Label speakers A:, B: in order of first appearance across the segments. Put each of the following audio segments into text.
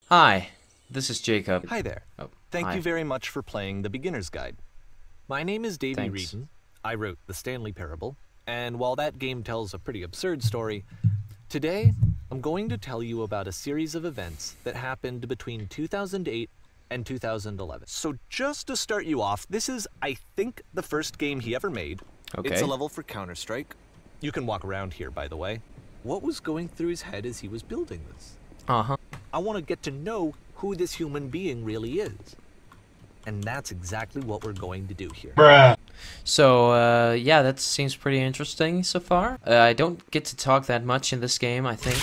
A: Hi, this is Jacob.
B: Hi there.
A: Oh,
B: Thank
A: hi.
B: you very much for playing the Beginner's Guide. My name is Davey
A: Thanks.
B: Reedon. I wrote The Stanley Parable, and while that game tells a pretty absurd story, today I'm going to tell you about a series of events that happened between 2008 and 2011. So just to start you off, this is, I think, the first game he ever made.
A: Okay.
B: It's a level for Counter-Strike. You can walk around here, by the way. What was going through his head as he was building this?
A: Uh-huh.
B: I want to get to know who this human being really is. And that's exactly what we're going to do here.
C: Bruh.
A: So, yeah, that seems pretty interesting so far. I don't get to talk that much in this game, I think.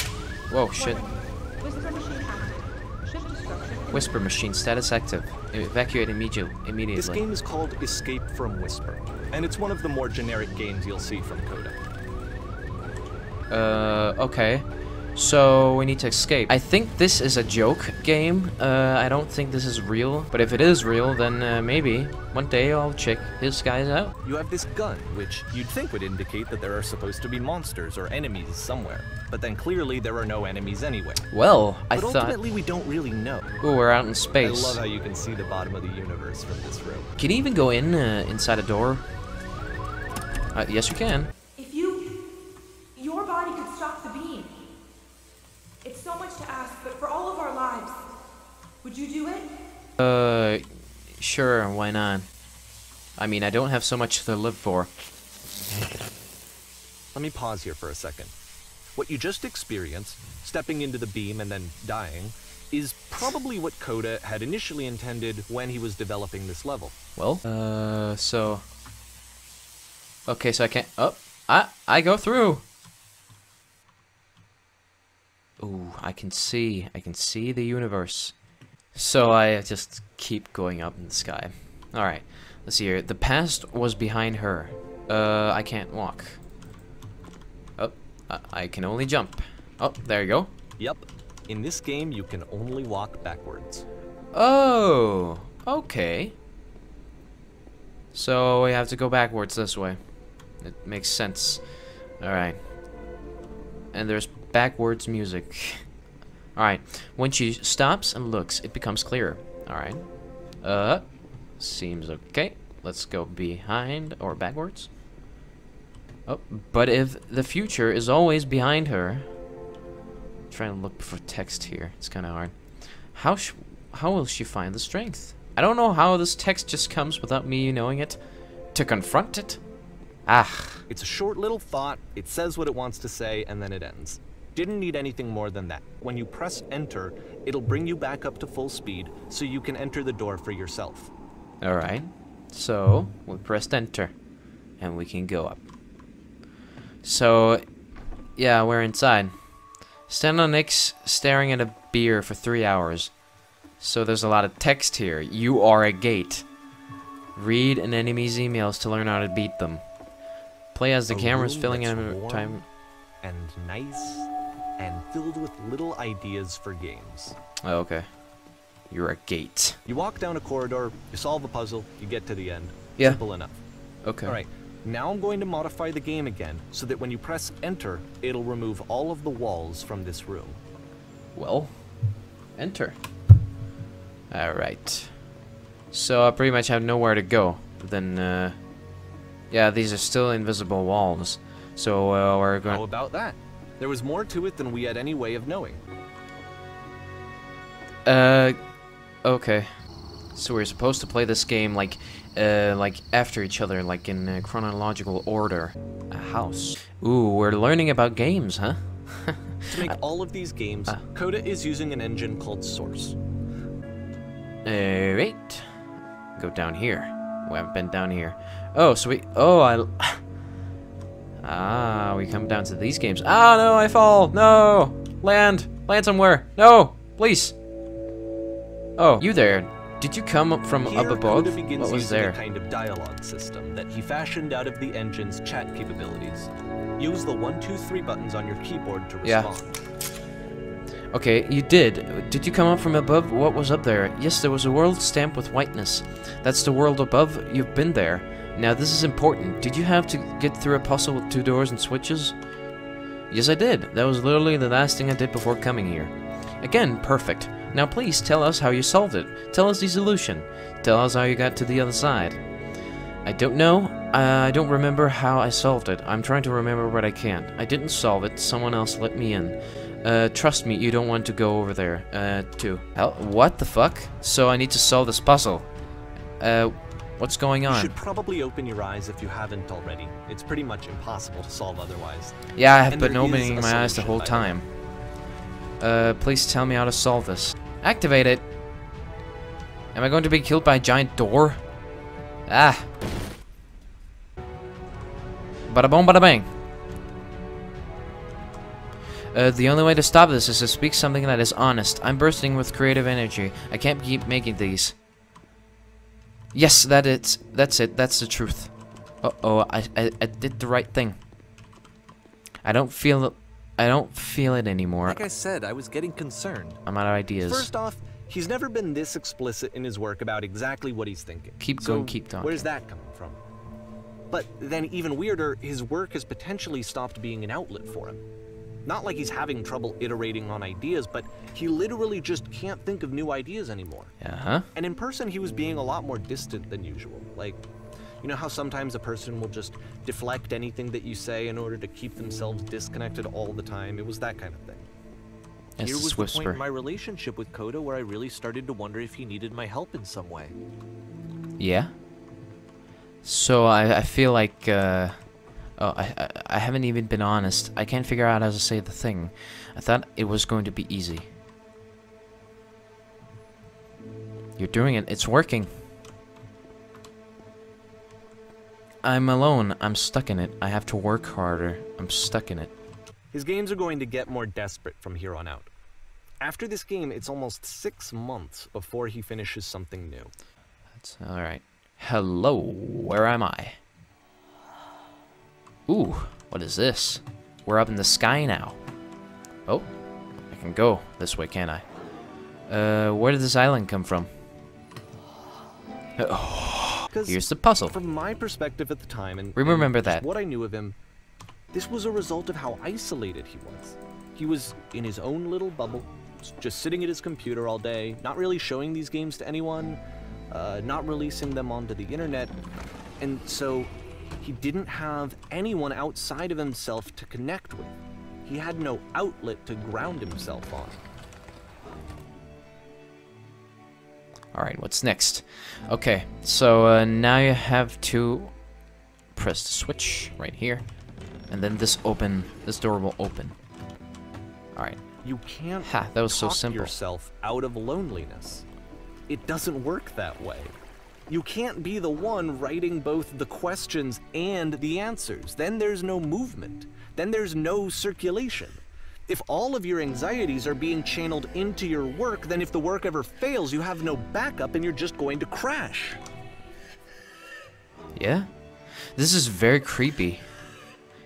A: Whoa, shit.
D: Whisper machine active. Shift to structure.
A: Whisper machine status active. Evacuate immediately.
B: This game is called Escape from Whisper, and it's one of the more generic games you'll see from Coda.
A: Okay. So, we need to escape. I think this is a joke game. I don't think this is real. But if it is real, then maybe one day I'll check his guys out.
B: You have this gun, which you'd think would indicate that there are supposed to be monsters or enemies somewhere. But then clearly there are no enemies anyway.
A: Well, I
B: But
A: thought...
B: ultimately we don't really know.
A: Ooh, we're out in
B: I
A: space.
B: love how you can see the bottom of the universe from this room.
A: Can you even go in inside a door? Yes, you can.
D: If your body could stop the beam. It's so much to ask, but for all of our lives, would you do it?
A: Sure, why not? I mean, I don't have so much to live for.
B: Let me pause here for a second. What you just experienced, stepping into the beam and then dying, is probably what Coda had initially intended when he was developing this level.
A: Well, so... Okay, so I can't... Oh, I go through! Ooh, I can see the universe. So I just keep going up in the sky. Alright, let's see here. The past was behind her. I can't walk. Oh, I can only jump. Oh, there you go.
B: Yep, in this game you can only walk backwards.
A: Oh, okay. So we have to go backwards this way. It makes sense. Alright. And there's backwards music. Alright. When she stops and looks, it becomes clearer. Alright. Seems okay. Let's go behind or backwards. Oh, but if the future is always behind her... I'm trying to look for text here. It's kind of hard. How will she find the strength? I don't know how this text just comes without me knowing it. To confront it? Ah.
B: It's a short little thought, it says what it wants to say, and then it ends. Didn't need anything more than that. When you press enter, it'll bring you back up to full speed, so you can enter the door for yourself.
A: Alright. So, we pressed enter. And we can go up. So, yeah, we're inside. Stand on X staring at a beer for 3 hours. So there's a lot of text here. You are a gate. Read an enemy's emails to learn how to beat them. Play as the camera's filling in time.
B: And nice, and filled with little ideas for games.
A: Oh, okay. You're a gate.
B: You walk down a corridor, you solve a puzzle, you get to the end.
A: Yeah.
B: Simple enough.
A: Okay.
B: Alright, now I'm going to modify the game again, so that when you press enter, it'll remove all of the walls from this room.
A: Well, enter. Alright. So I pretty much have nowhere to go. Then, yeah, these are still invisible walls. So, we're going...
B: How about that? There was more to it than we had any way of knowing.
A: Okay. So we're supposed to play this game like after each other, like in chronological order. A house. Ooh, we're learning about games, huh?
B: To make all of these games, Coda is using an engine called Source.
A: Wait. Go down here. We haven't been down here. Oh, so we... Oh, we come down to these games. Ah, no, I fall. No. Land. Land somewhere. No. Please. Oh, you there. Did you come up from
B: Here,
A: up above?
B: Coda begins
A: What was
B: using
A: there?
B: a kind of dialogue system that he fashioned out of the engine's chat capabilities. Use the 1, 2, 3 buttons on your keyboard to respond.
A: Okay, you did. Did you come up from above? What was up there? Yes, there was a world stamped with whiteness. That's the world above. You've been there. Now, this is important. Did you have to get through a puzzle with 2 doors and switches? Yes, I did. That was literally the last thing I did before coming here. Again, perfect. Now please tell us how you solved it. Tell us the solution. Tell us how you got to the other side. I don't know. I don't remember how I solved it. I'm trying to remember what I can. I didn't solve it. Someone else let me in. Trust me, you don't want to go over there, too. Hell, what the fuck? So I need to solve this puzzle. What's going on?
B: You should probably open your eyes if you haven't already. It's pretty much impossible to solve otherwise.
A: Yeah, I have
B: And
A: been
B: there is
A: opening
B: a
A: my eyes the
B: solution,
A: whole
B: by the
A: time. Please tell me how to solve this. Activate it. Am I going to be killed by a giant door? Ah. Bada boom, bada bang. The only way to stop this is to speak something that is honest. I'm bursting with creative energy. I can't keep making these. Yes, that's it. That's the truth. Uh-oh, I did the right thing. I don't feel it anymore.
B: Like I said, I was getting concerned.
A: I'm out of ideas.
B: First off, he's never been this explicit in his work about exactly what he's thinking.
A: Keep going, keep talking.
B: Where's that coming from? But then even weirder, his work has potentially stopped being an outlet for him. Not like he's having trouble iterating on ideas, but he literally just can't think of new ideas anymore.
A: Uh-huh.
B: And in person, he was being a lot more distant than usual. Like, you know how sometimes a person will just deflect anything that you say in order to keep themselves disconnected all the time? It was that kind of thing.
A: It's
B: Here was the
A: whisper.
B: point in my relationship with Coda where I really started to wonder if he needed my help in some way.
A: Yeah. So I feel like I haven't even been honest. I can't figure out how to say the thing. I thought it was going to be easy. You're doing it. It's working. I'm alone. I'm stuck in it. I have to work harder. I'm stuck in it.
B: His games are going to get more desperate from here on out. After this game, it's almost 6 months before he finishes something new.
A: That's alright. Hello, where am I? Ooh, what is this? We're up in the sky now. Oh, I can go this way, can't I? Where did this island come from? Oh, here's the puzzle.
B: From my perspective at the time, and
A: Remember
B: just
A: that.
B: what I knew of him, this was a result of how isolated he was. He was in his own little bubble, just sitting at his computer all day, not really showing these games to anyone, not releasing them onto the internet, and so he didn't have anyone outside of himself to connect with. He had no outlet to ground himself on.
A: Alright, what's next? Okay, so now you have to press the switch right here, and then this door will open. Alright.
B: You can't
A: Ha, that was so
B: talk
A: simple.
B: yourself out of loneliness. It doesn't work that way. You can't be the one writing both the questions and the answers. Then there's no movement. Then there's no circulation. If all of your anxieties are being channeled into your work, then if the work ever fails, you have no backup and you're just going to crash.
A: Yeah? This is very creepy.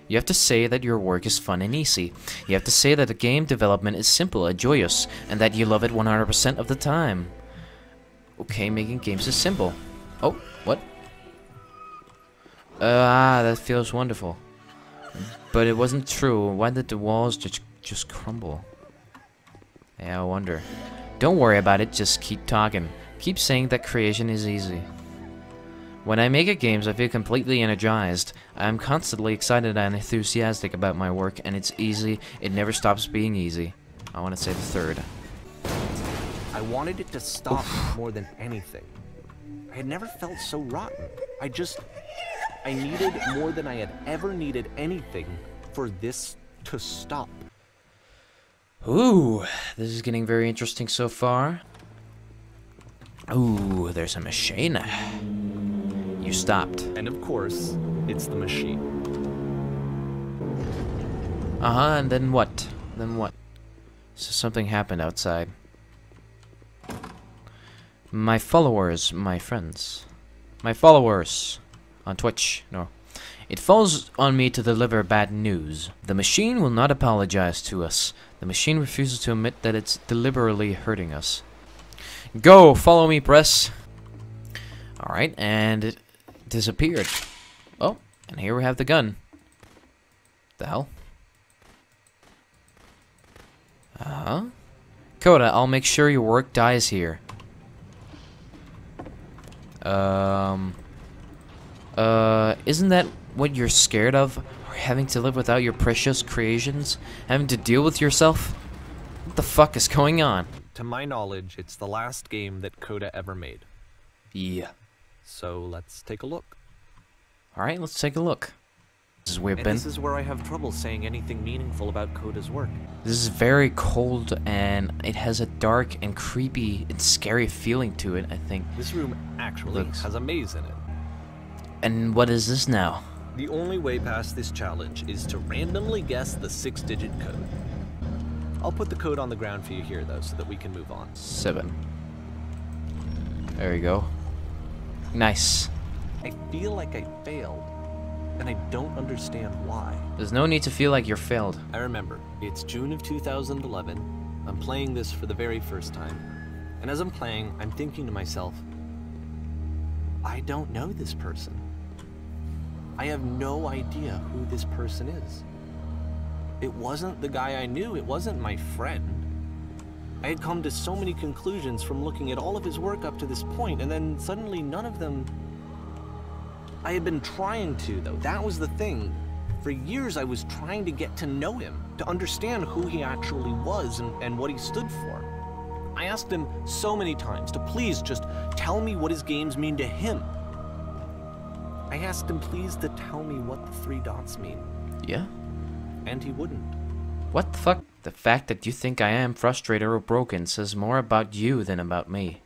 A: You have to say that your work is fun and easy. You have to say that the game development is simple and joyous, and that you love it 100% of the time. Okay, making games is simple. Oh, what? That feels wonderful. But it wasn't true. Why did the walls just crumble? Yeah, I wonder. Don't worry about it, just keep talking. Keep saying that creation is easy. When I make games, I feel completely energized. I'm constantly excited and enthusiastic about my work, and it's easy. It never stops being easy. I want to say the third.
B: I wanted it to stop more than anything. I had never felt so rotten. I needed more than I had ever needed anything for this to stop.
A: Ooh, this is getting very interesting so far. Ooh, there's a machine. You stopped.
B: And of course, it's the machine.
A: Uh-huh, and then what? Then what? So something happened outside. My followers, my friends. My followers on Twitch, no. It falls on me to deliver bad news. The machine will not apologize to us. The machine refuses to admit that it's deliberately hurting us. Go, follow me, press. Alright, and it disappeared. Oh, and here we have the gun. The hell? Uh-huh. Coda, I'll make sure your work dies here. Isn't that what you're scared of? Or having to live without your precious creations? Having to deal with yourself? What the fuck is going on?
B: To my knowledge, it's the last game that Coda ever made.
A: Yeah.
B: So let's take a look.
A: Alright, let's take a look. This is where
B: And
A: Ben.
B: this is where I have trouble saying anything meaningful about Coda's work.
A: This is very cold and it has a dark and creepy and scary feeling to it, I think.
B: This room actually
A: Looks.
B: has a maze in it.
A: And what is this now?
B: The only way past this challenge is to randomly guess the 6-digit code. I'll put the code on the ground for you here, though, so that we can move on.
A: 7. There we go. Nice.
B: I feel like I failed, and I don't understand why.
A: There's no need to feel like you're failed.
B: I remember, it's June of 2011. I'm playing this for the very first time. And as I'm playing, I'm thinking to myself, I don't know this person. I have no idea who this person is. It wasn't the guy I knew, it wasn't my friend. I had come to so many conclusions from looking at all of his work up to this point, and then suddenly none of them... I had been trying to, though. That was the thing. For years I was trying to get to know him, to understand who he actually was and what he stood for. I asked him so many times to please just tell me what his games mean to him. I asked him please to tell me what the 3 dots mean.
A: Yeah?
B: And he wouldn't.
A: What the fuck? The fact that you think I am frustrated or broken says more about you than about me.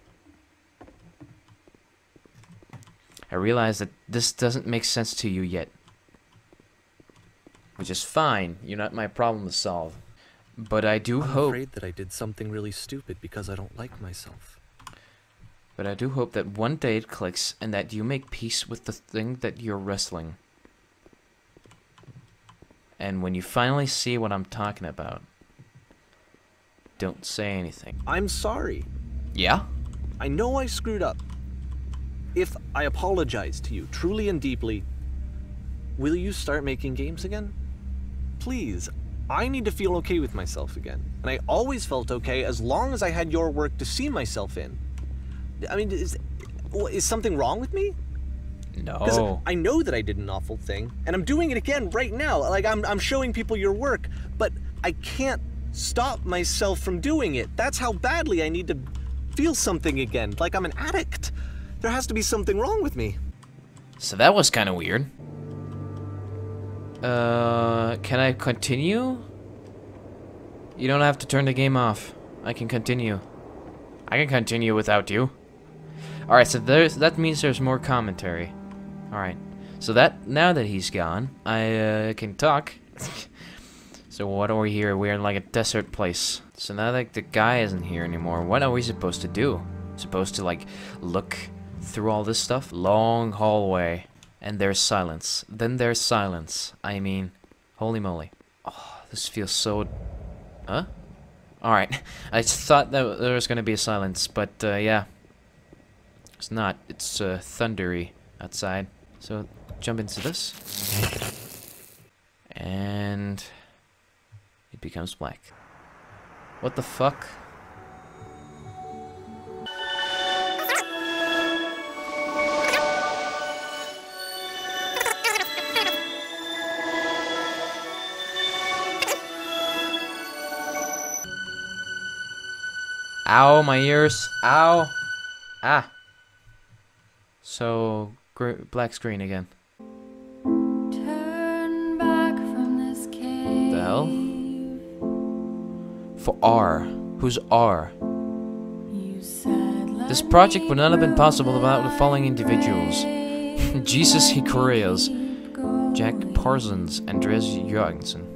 A: I realize that this doesn't make sense to you yet. Which is fine. You're not my problem to solve. But I do
B: I'm
A: hope...
B: afraid that I did something really stupid because I don't like myself.
A: But I do hope that one day it clicks and that you make peace with the thing that you're wrestling. And when you finally see what I'm talking about, don't say anything.
B: I'm sorry.
A: Yeah?
B: I know I screwed up. If I apologize to you truly and deeply, will you start making games again? Please. I need to feel okay with myself again. And I always felt okay as long as I had your work to see myself in. I mean, is something wrong with me?
A: No.
B: Because I know that I did an awful thing, and I'm doing it again right now. Like, I'm showing people your work, but I can't stop myself from doing it. That's how badly I need to feel something again, like I'm an addict. There has to be something wrong with me.
A: So that was kind of weird. Can I continue? You don't have to turn the game off. I can continue. I can continue without you. Alright, so that means there's more commentary. Alright. So now that he's gone, I can talk. So what are we here? We're in like a desert place. So now that the guy isn't here anymore, what are we supposed to do? Supposed to like look through all this stuff? Long hallway. And there's silence. Then there's silence. I mean, holy moly. Oh, this feels so... Huh? Alright. I thought that there was going to be a silence, but yeah. It's not. It's thundery outside. So, jump into this. And... it becomes black. What the fuck? Ow, my ears. Ow. Ah. So, black screen again.
C: Turn back from this cave.
A: The hell? For R. Who's R?
C: You said,
A: This project would not have been possible without the following individuals. Jesus Hikorias, Jack Parsons, Andreas Jorgensen.